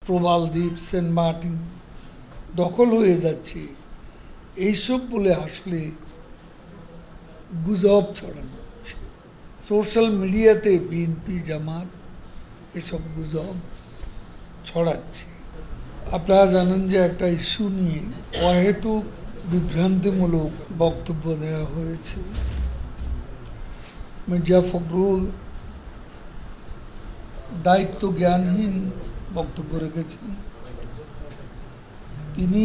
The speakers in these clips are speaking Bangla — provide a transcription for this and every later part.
প্রবাল দ্বীপ, সেন্ট মার্টিন দখল হয়ে যাচ্ছে, এইসব বলে আসলে গুজব ছড়ানো হচ্ছে। সোশ্যাল মিডিয়াতে বিএনপি জামাত এসব গুজব ছড়াচ্ছে। আপনারা জানেন যে একটা ইস্যু নিয়ে অহেতুক বিভ্রান্তিমূলক বক্তব্য দেওয়া হয়েছে। মির্জা ফখরুল দায়িত্ব জ্ঞানহীন বক্তব্য রেখেছেন। তিনি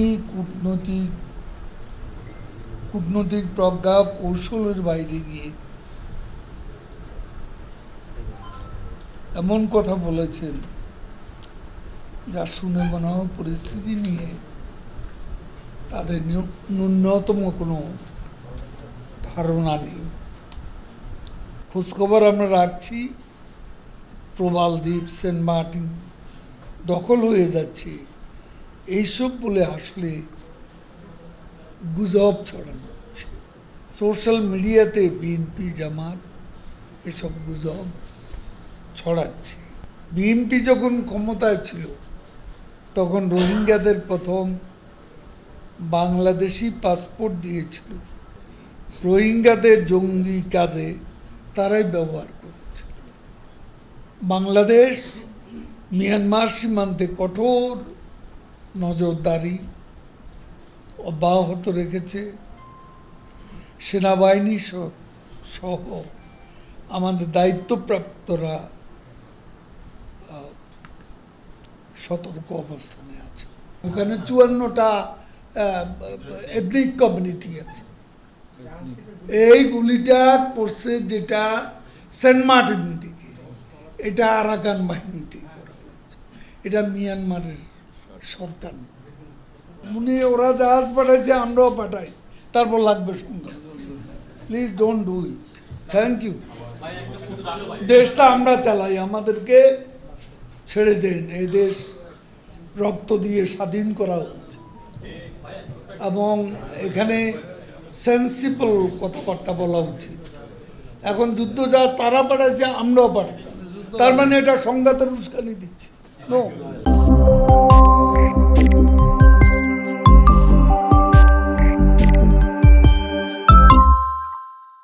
কূটনৈতিক প্রজ্ঞা কৌশলের বাইরে গিয়ে এমন কথা বলেছেন যা শুনে মনে হয় পরিস্থিতি নিয়ে তাদের ন্যূনতম কোনো ধারণা নেই। খোঁজখবর আমরা রাখছি, প্রবাল দ্বীপ, সেন্ট মার্টিন দখল হয়ে যাচ্ছে, এইসব বলে আসলে গুজব ছড়ানো হচ্ছে। সোশ্যাল মিডিয়াতে বিএনপি জামাত এসব গুজব ছড়াচ্ছে। বিএনপি যখন ক্ষমতায় ছিল তখন রোহিঙ্গাদের প্রথম বাংলাদেশি পাসপোর্ট দিয়েছিল। রোহিঙ্গাদের জঙ্গি কাজে তারাই ব্যবহার করেছে। বাংলাদেশ মিয়ানমার সীমান্তে কঠোর নজরদারি অব্যাহত রেখেছে। সেনাবাহিনী সহ আমাদের দায়িত্বপ্রাপ্তরা সতর্ক অবস্থানে আছে। ওখানে 54টা এথনিক কমিউনিটি আছে। এই গুলিটা পড়ছে যেটা সেন্ট মার্টিন থেকে, এটা আরাকান বাহিনীতে করা হয়েছে। এটা মিয়ানমারের সরকার। ওরা জাহাজ পাঠাইছে, আমরাও পাঠাই, তারপর লাগবে সংখ্যা। Please don't do it. Thank you. দেশটা আমরা চালাই, আমাদেরকে ছেড়ে দেন। এই দেশ রক্ত দিয়ে স্বাধীন করা হচ্ছে এবং এখানে সেন্সিবল কথাবার্তা বলা উচিত। এখন যুদ্ধ জাহাজ তারা পাঠাইছে, আমরাও পাঠাই, তার মানে এটা সংঘাতের উস্কানি দিচ্ছে। নো।